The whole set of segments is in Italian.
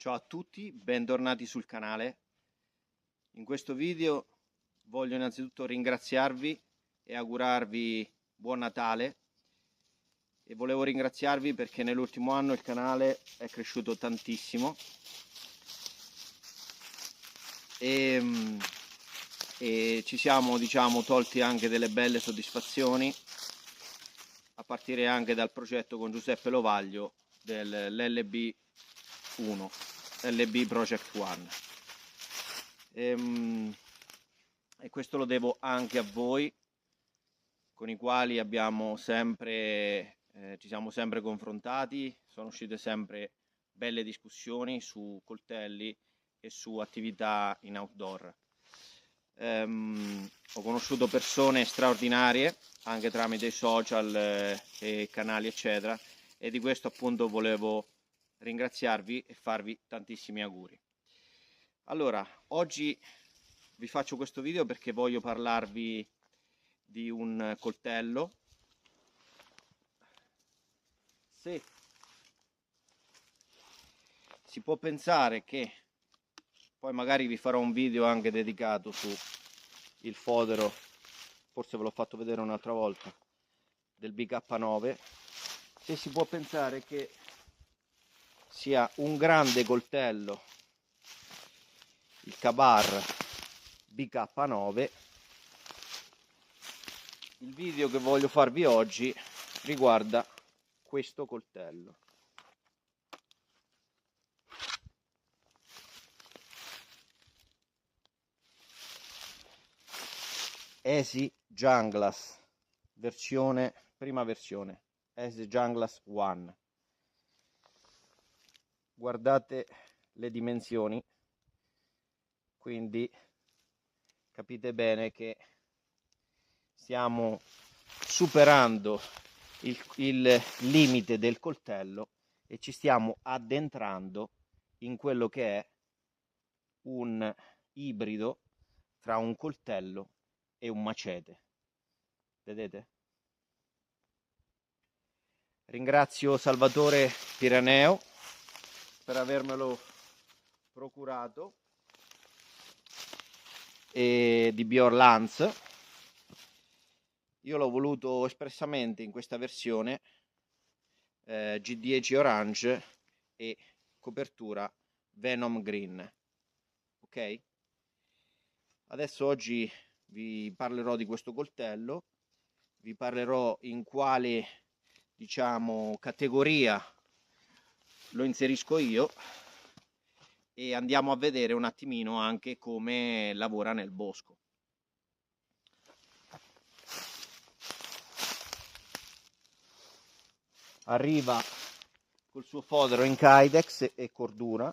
Ciao a tutti, bentornati sul canale. In questo video voglio innanzitutto ringraziarvi e augurarvi buon Natale, e volevo ringraziarvi perché nell'ultimo anno il canale è cresciuto tantissimo e ci siamo, tolti anche delle belle soddisfazioni, a partire anche dal progetto con Giuseppe Lovaglio dell'LB 1, LB Project One. E questo lo devo anche a voi, con i quali ci siamo sempre confrontati. Sono uscite sempre belle discussioni su coltelli e su attività in outdoor. Ho conosciuto persone straordinarie anche tramite i social e canali eccetera, e di questo appunto volevo ringraziarvi e farvi tantissimi auguri. Allora, oggi vi faccio questo video perché voglio parlarvi di un coltello. Se si può pensare che poi magari vi farò un video anche dedicato su il fodero, forse ve l'ho fatto vedere un'altra volta, del BK9, se si può pensare che sia un grande coltello il Ka-Bar BK9, il video che voglio farvi oggi riguarda questo coltello. Easy Junglass prima versione, Easy Junglass One. Guardate le dimensioni, quindi capite bene che stiamo superando il limite del coltello e ci stiamo addentrando in quello che è un ibrido tra un coltello e un macete. Vedete? Ringrazio Salvatore Piraneo per avermelo procurato, e di Bjorn. Io l'ho voluto espressamente in questa versione G10 Orange e copertura Venom Green. Ok? Adesso oggi vi parlerò di questo coltello, vi parlerò in quale categoria lo inserisco io, e andiamo a vedere un attimino anche come lavora nel bosco. Arriva col suo fodero in Kydex e cordura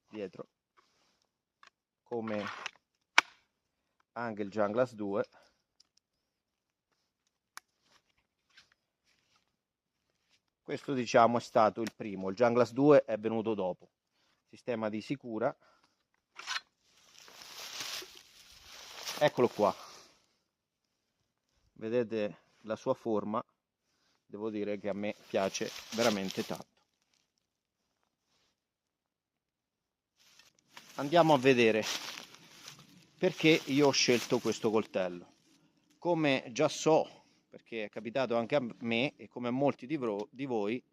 dietro, come anche il Junglass 2. Questo è stato il primo, il Junglass 2 è venuto dopo. Sistema di sicura, eccolo qua, vedete la sua forma, devo dire che a me piace veramente tanto. Andiamo a vedere perché io ho scelto questo coltello. Come già so, perché è capitato anche a me e come a molti di voi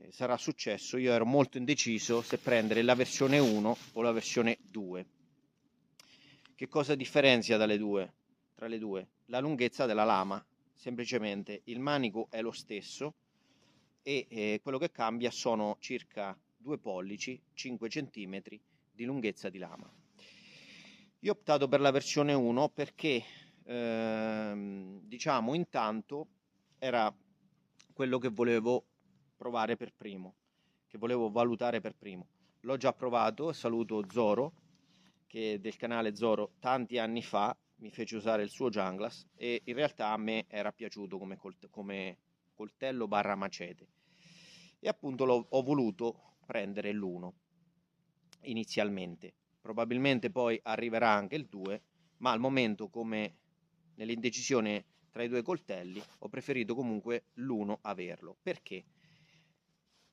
sarà successo, io ero molto indeciso se prendere la versione 1 o la versione 2. Che cosa differenzia tra le due? La lunghezza della lama, semplicemente. Il manico è lo stesso e quello che cambia sono circa 2 pollici, 5 cm di lunghezza di lama. Io ho optato per la versione 1 perché intanto era quello che volevo provare per primo, che volevo valutare per primo. L'ho già provato, saluto Zoro, che del canale Zoro tanti anni fa mi fece usare il suo Junglass, e in realtà a me era piaciuto come coltello barra macete, e appunto ho voluto prendere l'1 inizialmente. Probabilmente poi arriverà anche il 2, ma al momento, come nell'indecisione tra i due coltelli, ho preferito comunque l'1 averlo. Perché?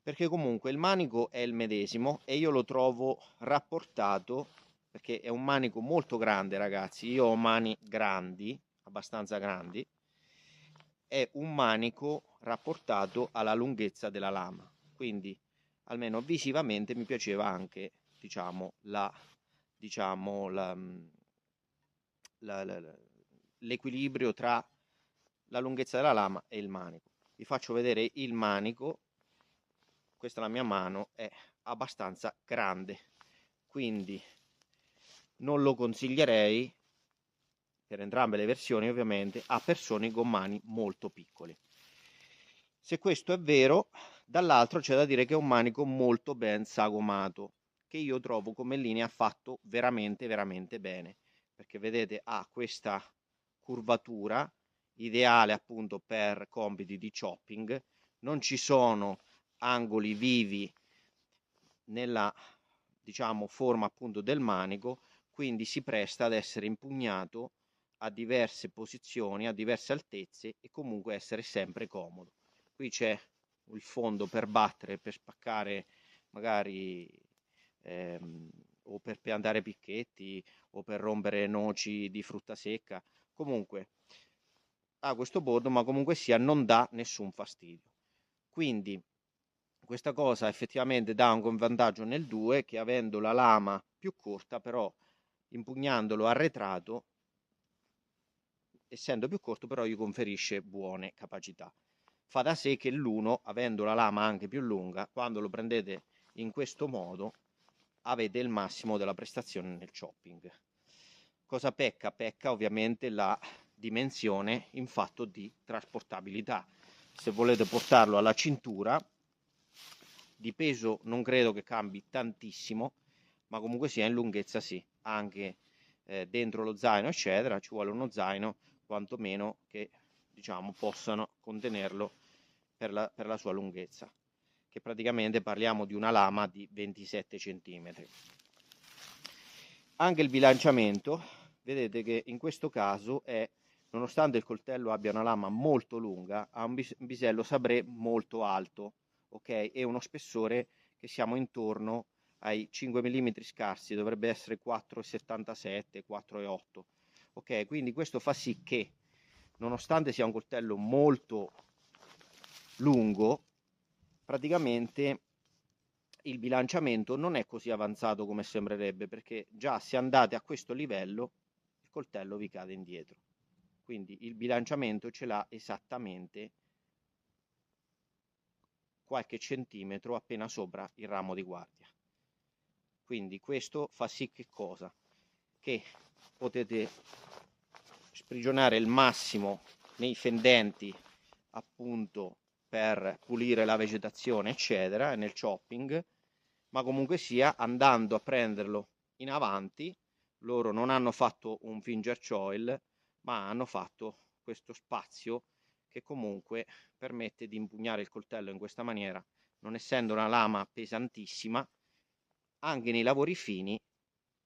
perché comunque il manico è il medesimo e io lo trovo rapportato, perché è un manico molto grande, ragazzi. Io ho mani grandi, abbastanza grandi, è un manico rapportato alla lunghezza della lama, quindi almeno visivamente mi piaceva anche, diciamo, l'equilibrio tra la lunghezza della lama e il manico. Vi faccio vedere il manico. Questa è la mia mano, è abbastanza grande, quindi non lo consiglierei, per entrambe le versioni ovviamente, a persone con mani molto piccole. Se questo è vero, dall'altro c'è da dire che è un manico molto ben sagomato, che io trovo come linea fatto veramente veramente bene, perché vedete ha questa curvatura ideale appunto per compiti di chopping, non ci sono angoli vivi nella, diciamo, forma appunto del manico, quindi si presta ad essere impugnato a diverse posizioni, a diverse altezze e comunque essere sempre comodo. Qui c'è il fondo per battere, per spaccare magari o per piantare picchetti o per rompere noci di frutta secca. Comunque ha questo bordo, ma comunque sia non dà nessun fastidio. Quindi questa cosa effettivamente dà un vantaggio nel 2, che avendo la lama più corta, però impugnandolo arretrato, essendo più corto, però gli conferisce buone capacità. Fa da sé che l'1, avendo la lama anche più lunga, quando lo prendete in questo modo, avete il massimo della prestazione nel chopping. Cosa pecca? Pecca ovviamente la dimensione in fatto di trasportabilità. Se volete portarlo alla cintura, di peso non credo che cambi tantissimo, ma comunque sia in lunghezza sì, anche dentro lo zaino eccetera ci vuole uno zaino quantomeno che diciamo possano contenerlo per la sua lunghezza, che praticamente parliamo di una lama di 27 cm. Anche il bilanciamento, vedete che in questo caso è, nonostante il coltello abbia una lama molto lunga, ha un bisello sabré molto alto, ok? E uno spessore che siamo intorno ai 5 mm scarsi, dovrebbe essere 4,77, 4,8, ok? Quindi questo fa sì che, nonostante sia un coltello molto lungo, praticamente il bilanciamento non è così avanzato come sembrerebbe, perché già se andate a questo livello il coltello vi cade indietro, quindi il bilanciamento ce l'ha esattamente qualche centimetro appena sopra il ramo di guardia. Quindi questo fa sì che cosa? Che potete sprigionare il massimo nei fendenti appunto per pulire la vegetazione eccetera nel chopping, ma comunque sia andando a prenderlo in avanti. Loro non hanno fatto un finger choil, ma hanno fatto questo spazio che comunque permette di impugnare il coltello in questa maniera, non essendo una lama pesantissima, anche nei lavori fini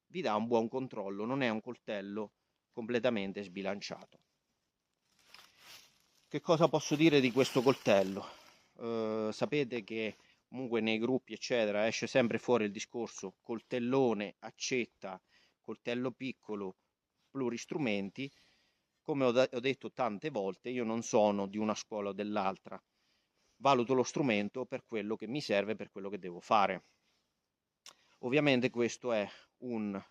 vi dà un buon controllo, non è un coltello completamente sbilanciato. Che cosa posso dire di questo coltello? Sapete che comunque nei gruppi eccetera esce sempre fuori il discorso coltellone, accetta, coltello piccolo, pluristrumenti. Come ho detto tante volte, io non sono di una scuola o dell'altra, valuto lo strumento per quello che mi serve, per quello che devo fare. Ovviamente questo è un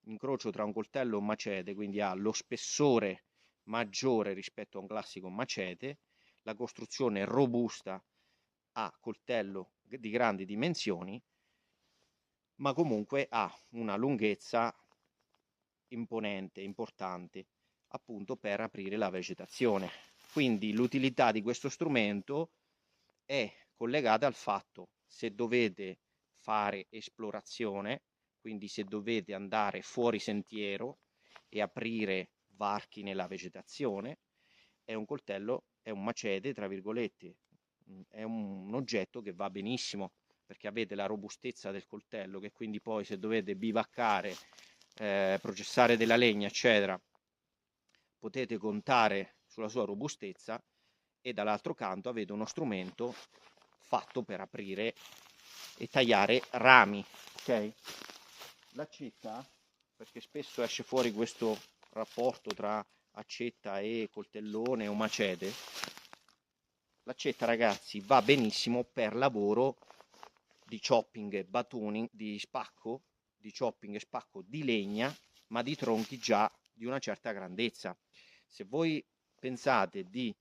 incrocio tra un coltello e un macete, quindi ha lo spessore maggiore rispetto a un classico macete, la costruzione robusta a coltello di grandi dimensioni, ma comunque ha una lunghezza imponente, importante, appunto per aprire la vegetazione. Quindi l'utilità di questo strumento è collegata al fatto, se dovete fare esplorazione, quindi se dovete andare fuori sentiero e aprire varchi nella vegetazione, è un coltello, è un macete, tra virgolette, è un oggetto che va benissimo perché avete la robustezza del coltello, che quindi poi se dovete bivaccare, processare della legna eccetera, potete contare sulla sua robustezza, e dall'altro canto avete uno strumento fatto per aprire e tagliare rami, ok? L'accetta, perché spesso esce fuori questo rapporto tra accetta e coltellone o macete, l'accetta, ragazzi, va benissimo per lavoro di chopping e batuning, di spacco, di chopping e spacco di legna, ma di tronchi già di una certa grandezza. Se voi pensate di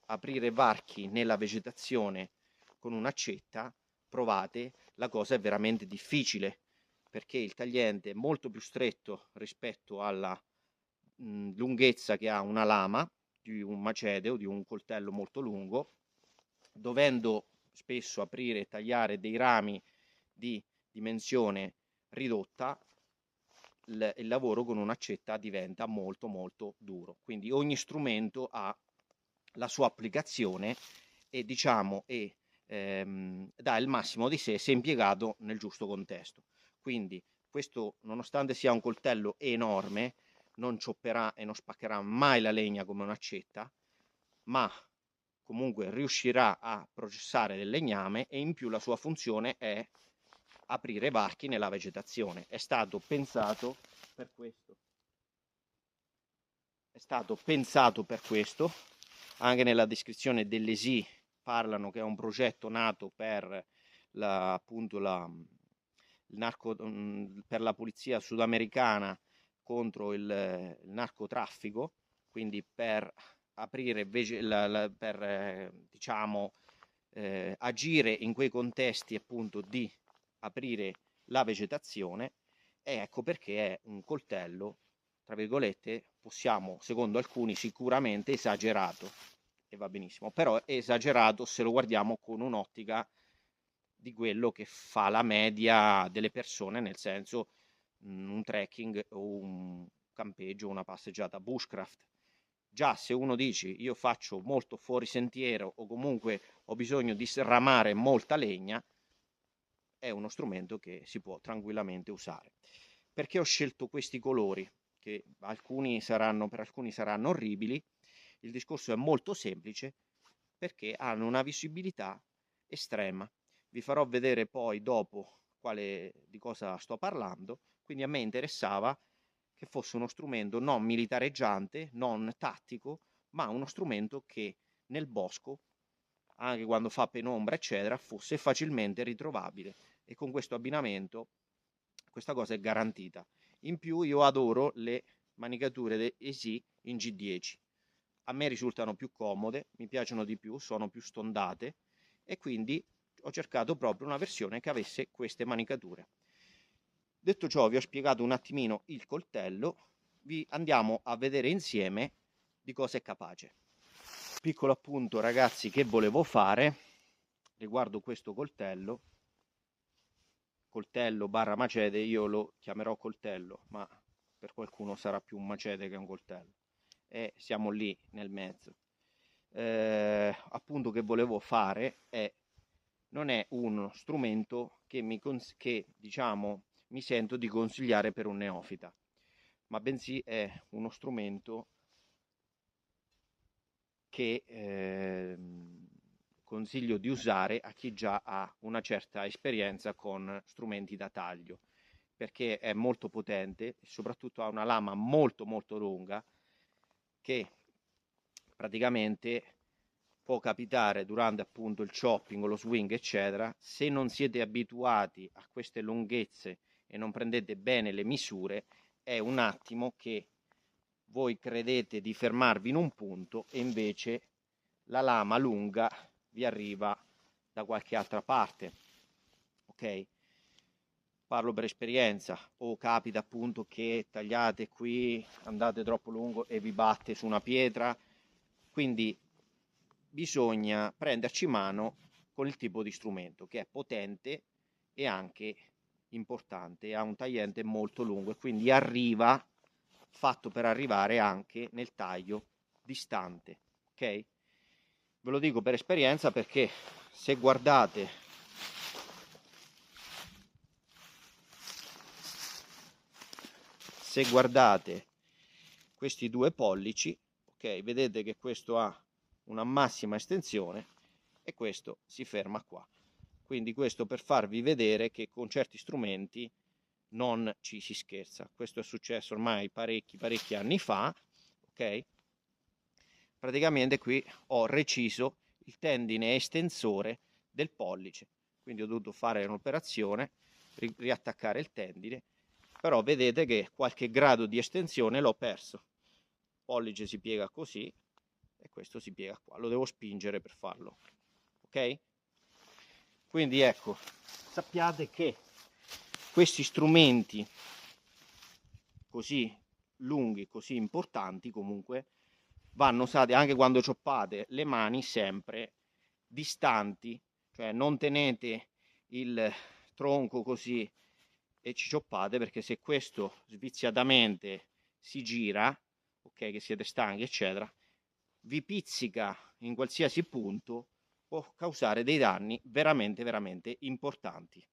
aprire varchi nella vegetazione con un'accetta, provate, la cosa è veramente difficile, perché il tagliente è molto più stretto rispetto alla lunghezza che ha una lama di un macete o di un coltello molto lungo, dovendo spesso aprire e tagliare dei rami di dimensione ridotta, il lavoro con un'accetta diventa molto molto duro. Quindi ogni strumento ha la sua applicazione e diciamo dà il massimo di sé se impiegato nel giusto contesto. Quindi questo, nonostante sia un coltello enorme, non ciopperà e non spaccherà mai la legna come un'accetta, ma comunque riuscirà a processare del legname, e in più la sua funzione è aprire varchi nella vegetazione. È stato pensato per questo. È stato pensato per questo. Anche nella descrizione dell'ESI parlano che è un progetto nato per per la polizia sudamericana contro il narcotraffico, quindi per aprire diciamo agire in quei contesti appunto di aprire la vegetazione. E ecco perché è un coltello, tra virgolette, possiamo, secondo alcuni, sicuramente esagerato, e va benissimo, però è esagerato se lo guardiamo con un'ottica di quello che fa la media delle persone, nel senso un trekking o un campeggio, una passeggiata bushcraft. Già se uno dice io faccio molto fuori sentiero o comunque ho bisogno di serramare molta legna, è uno strumento che si può tranquillamente usare. Perché ho scelto questi colori, che per alcuni saranno orribili? Il discorso è molto semplice, perché hanno una visibilità estrema. Vi farò vedere poi dopo di cosa sto parlando. Quindi a me interessava che fosse uno strumento non militareggiante, non tattico, ma uno strumento che nel bosco, anche quando fa penombra eccetera, fosse facilmente ritrovabile, e con questo abbinamento questa cosa è garantita. In più io adoro le manicature ESI in G10, a me risultano più comode, mi piacciono di più, sono più stondate, e quindi ho cercato proprio una versione che avesse queste manicature. Detto ciò, vi ho spiegato un attimino il coltello, vi andiamo a vedere insieme di cosa è capace. Piccolo appunto, ragazzi, che volevo fare riguardo questo coltello barra macete. Io lo chiamerò coltello, ma per qualcuno sarà più un macete che un coltello, e siamo lì nel mezzo. Appunto, che volevo fare non è uno strumento che diciamo mi sento di consigliare per un neofita, ma bensì è uno strumento che consiglio di usare a chi già ha una certa esperienza con strumenti da taglio, perché è molto potente e soprattutto ha una lama molto molto lunga, che praticamente può capitare durante appunto il chopping o lo swing eccetera. Se non siete abituati a queste lunghezze e non prendete bene le misure, è un attimo che voi credete di fermarvi in un punto e invece la lama lunga vi arriva da qualche altra parte, ok? Parlo per esperienza. O capita appunto che tagliate qui, andate troppo lungo e vi batte su una pietra, quindi bisogna prenderci mano con il tipo di strumento che è potente e anche importante, ha un tagliente molto lungo e quindi arriva, fatto per arrivare anche nel taglio distante, ok? Ve lo dico per esperienza, perché se guardate questi due pollici, ok, vedete che questo ha una massima estensione e questo si ferma qua. Quindi questo per farvi vedere che con certi strumenti non ci si scherza. Questo è successo ormai parecchi anni fa, ok? Praticamente qui ho reciso il tendine estensore del pollice, quindi ho dovuto fare un'operazione, riattaccare il tendine, però vedete che qualche grado di estensione l'ho perso. Il pollice si piega così e questo si piega qua, lo devo spingere per farlo, ok? Quindi ecco, sappiate che questi strumenti così lunghi, così importanti comunque, vanno usati anche quando cioppate le mani sempre distanti, cioè non tenete il tronco così e ci cioppate, perché se questo sviziatamente si gira, ok, che siete stanchi eccetera, vi pizzica in qualsiasi punto, può causare dei danni veramente importanti.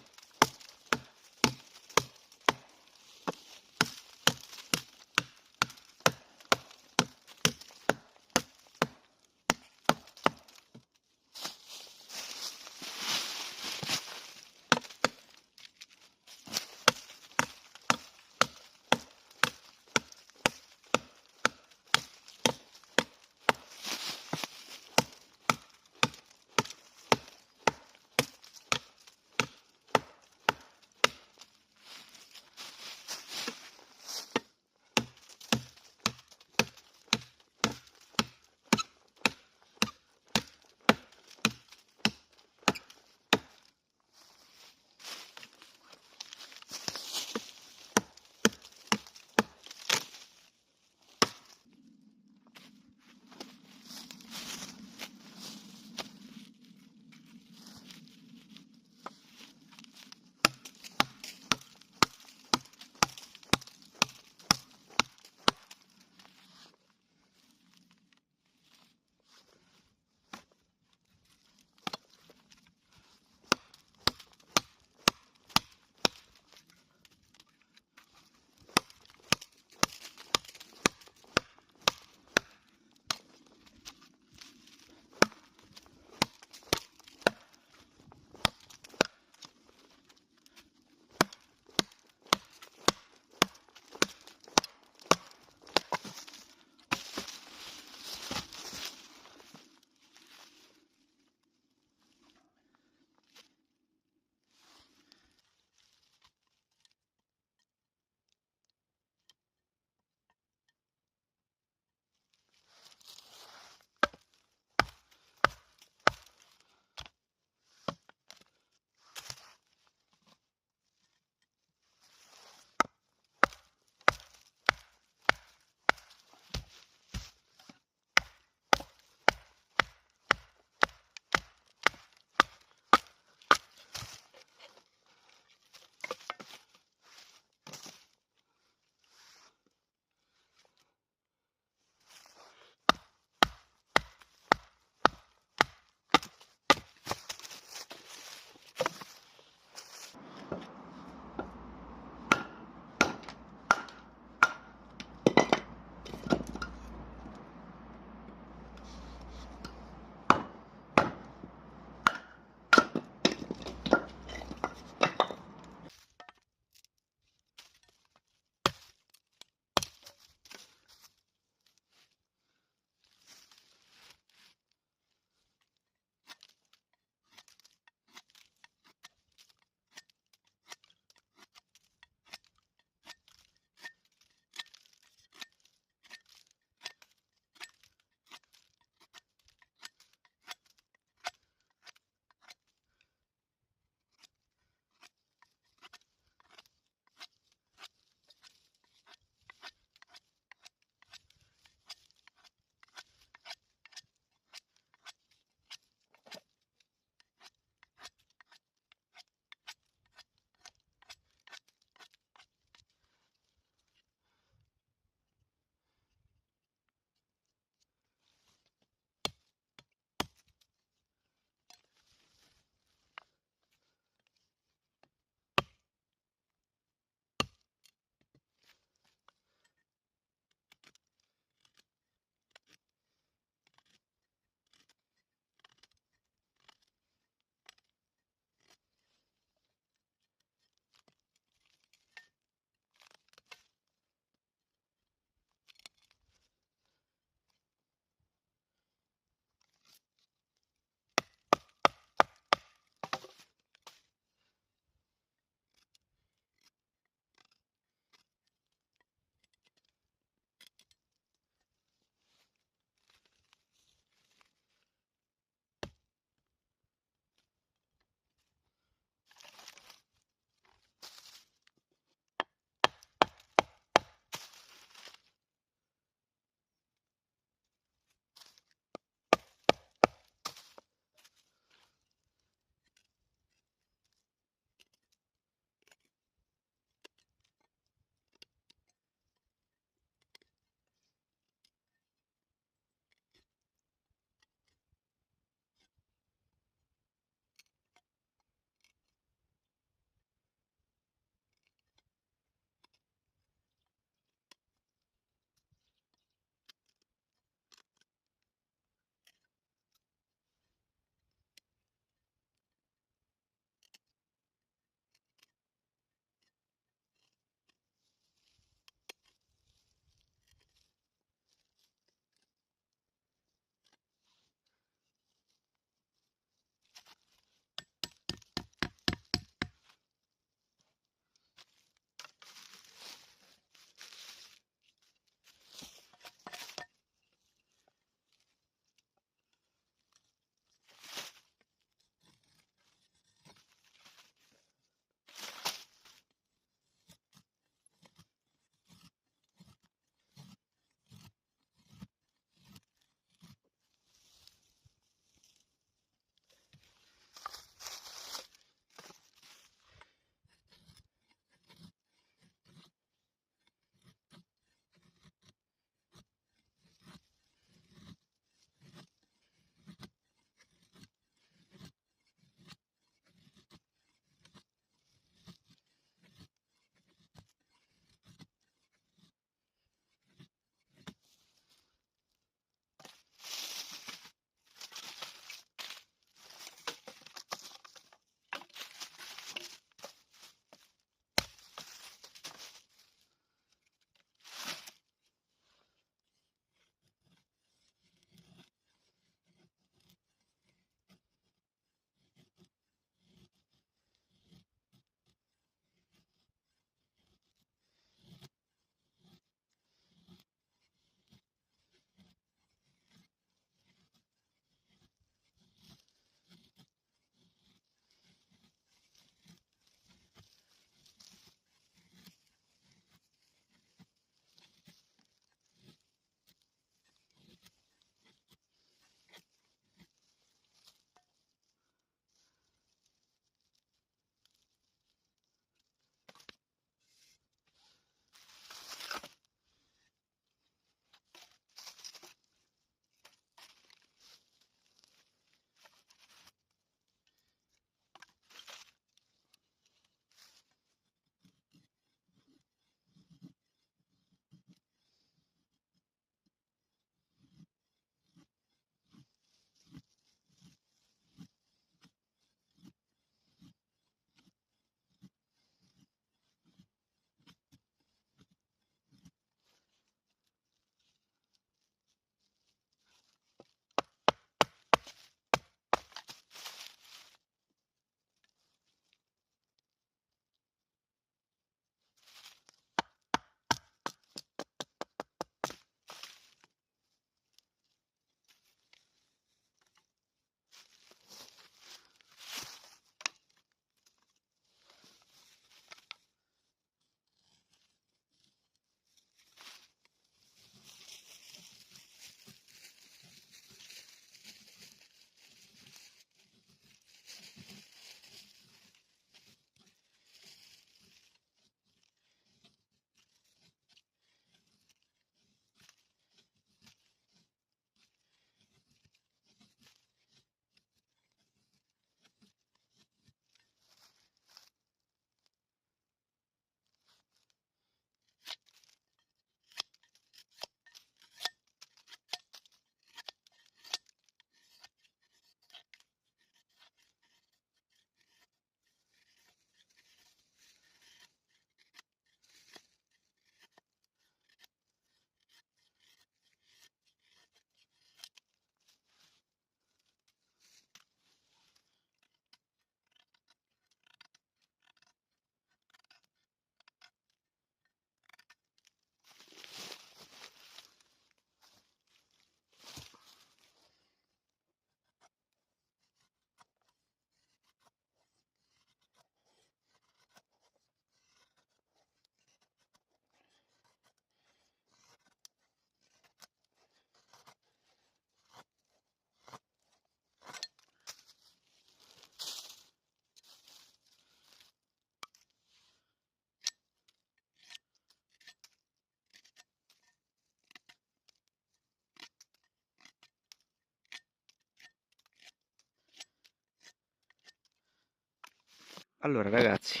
Allora ragazzi,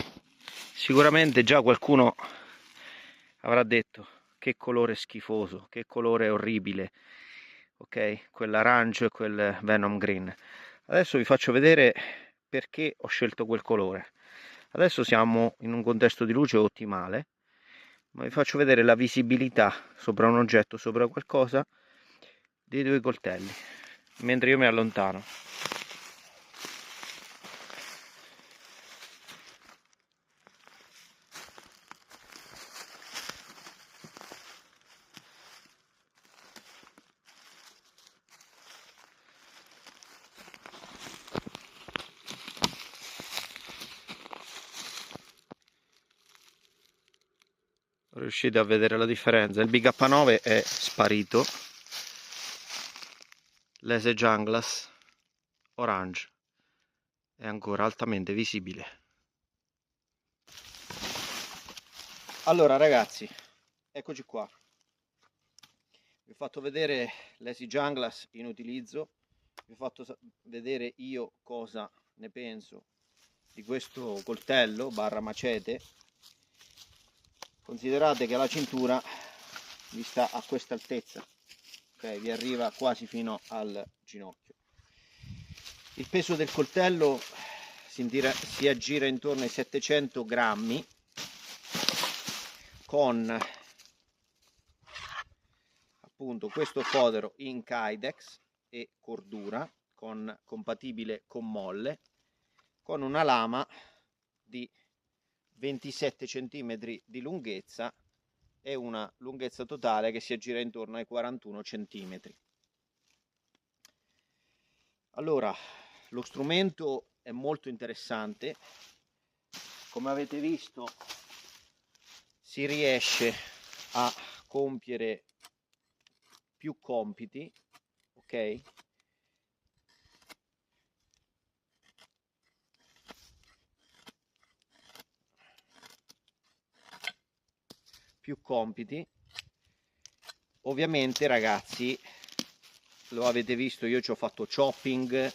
sicuramente già qualcuno avrà detto che colore schifoso, che colore orribile, ok? Quell'arancio e quel Venom Green. Adesso vi faccio vedere perché ho scelto quel colore. Adesso siamo in un contesto di luce ottimale, ma vi faccio vedere la visibilità sopra un oggetto, sopra qualcosa, dei due coltelli, mentre io mi allontano. Riuscite a vedere la differenza? Il BK9 è sparito, l'Ese Junglas Orange è ancora altamente visibile. Allora ragazzi, eccoci qua. Vi ho fatto vedere l'Ese Junglas in utilizzo, vi ho fatto vedere io cosa ne penso di questo coltello barra macete. Considerate che la cintura vi sta a questa altezza, ok? Vi arriva quasi fino al ginocchio. Il peso del coltello si aggira intorno ai 700 grammi con appunto questo fodero in Kydex e cordura compatibile con molle, con una lama di 27 cm di lunghezza e una lunghezza totale che si aggira intorno ai 41 cm. Allora, lo strumento è molto interessante, come avete visto si riesce a compiere più compiti, ok? Più compiti. Ovviamente ragazzi, lo avete visto, io ci ho fatto chopping,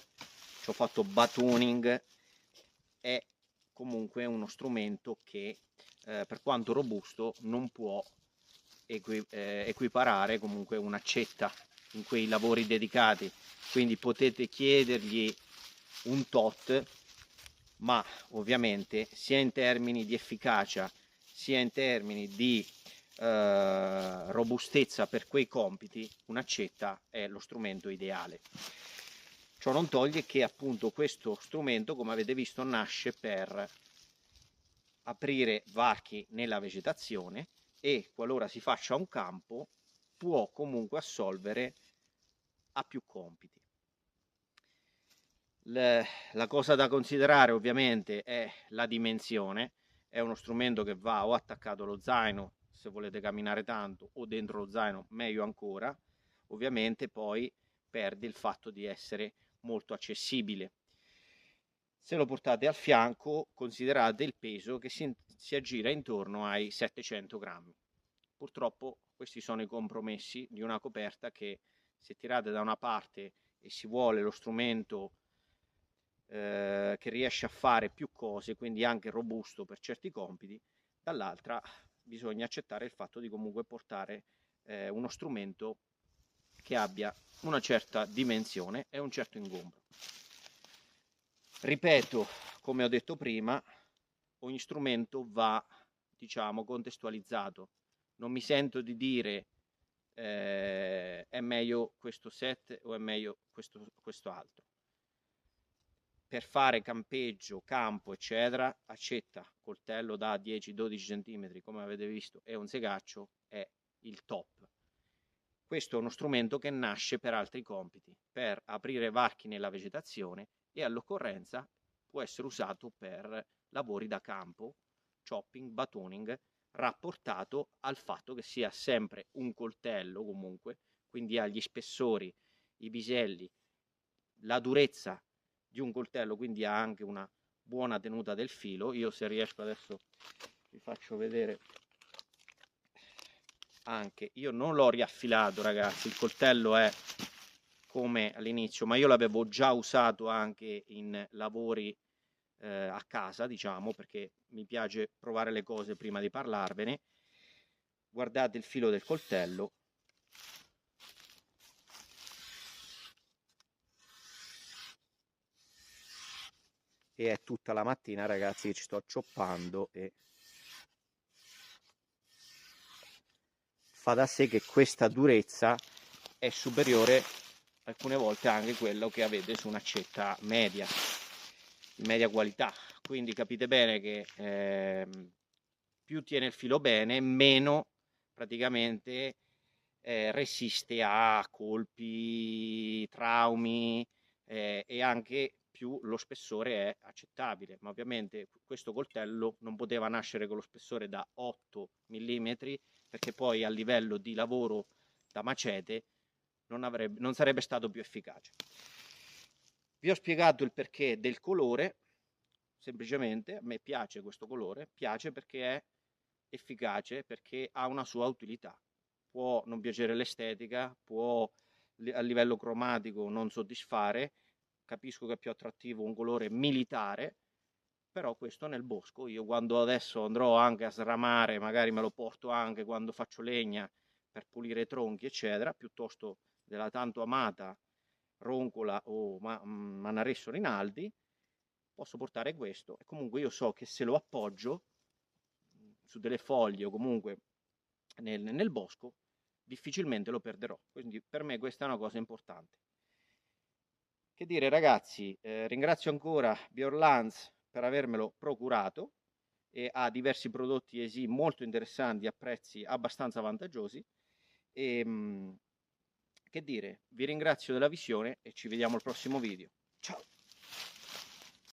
ci ho fatto batoning, è comunque uno strumento che per quanto robusto non può equiparare comunque un'accetta in quei lavori dedicati, quindi potete chiedergli un tot, ma ovviamente sia in termini di efficacia sia in termini di robustezza per quei compiti, un'accetta è lo strumento ideale. Ciò non toglie che appunto questo strumento, come avete visto, nasce per aprire varchi nella vegetazione e qualora si faccia un campo può comunque assolvere a più compiti. La cosa da considerare ovviamente è la dimensione. È uno strumento che va o attaccato allo zaino se volete camminare tanto, o dentro lo zaino meglio ancora. Ovviamente poi perde il fatto di essere molto accessibile. Se lo portate al fianco considerate il peso che si aggira intorno ai 700 grammi. Purtroppo questi sono i compromessi di una coperta che, se tirate da una parte e si vuole lo strumento che riesce a fare più cose, quindi anche robusto per certi compiti, dall'altra bisogna accettare il fatto di comunque portare uno strumento che abbia una certa dimensione e un certo ingombro. Ripeto, come ho detto prima, ogni strumento va, diciamo, contestualizzato. Non mi sento di dire è meglio questo set o è meglio questo altro. Per fare campeggio, campo, eccetera, accetta coltello da 10-12 cm, come avete visto, e un segaccio è il top. Questo è uno strumento che nasce per altri compiti, per aprire varchi nella vegetazione e all'occorrenza può essere usato per lavori da campo, chopping, batoning, rapportato al fatto che sia sempre un coltello comunque, quindi ha gli spessori, i biselli, la durezza di un coltello, quindi ha anche una buona tenuta del filo. Io, se riesco, adesso vi faccio vedere anche, io non l'ho riaffilato ragazzi, il coltello è come all'inizio, ma io l'avevo già usato anche in lavori a casa, diciamo, perché mi piace provare le cose prima di parlarvene. Guardate il filo del coltello. E è tutta la mattina, ragazzi, che ci sto accioppando e fa da sé che questa durezza è superiore alcune volte anche a quello che avete su un'accetta media, di media qualità. Quindi capite bene che più tiene il filo bene, meno praticamente resiste a colpi, traumi e anche più lo spessore è accettabile. Ma ovviamente questo coltello non poteva nascere con lo spessore da 8 mm, perché poi a livello di lavoro da macete non sarebbe stato più efficace. Vi ho spiegato il perché del colore, semplicemente a me piace questo colore, piace perché è efficace, perché ha una sua utilità. Può non piacere l'estetica, può a livello cromatico non soddisfare, capisco che è più attrattivo un colore militare, però questo nel bosco, io quando adesso andrò anche a sramare, magari me lo porto anche quando faccio legna per pulire i tronchi, eccetera, piuttosto della tanto amata roncola o Manaresso Rinaldi, posso portare questo e comunque io so che se lo appoggio su delle foglie o comunque nel bosco difficilmente lo perderò, quindi per me questa è una cosa importante. Che dire ragazzi, ringrazio ancora Bjorlans per avermelo procurato e ha diversi prodotti ESI molto interessanti a prezzi abbastanza vantaggiosi e che dire, vi ringrazio della visione e ci vediamo al prossimo video. Ciao!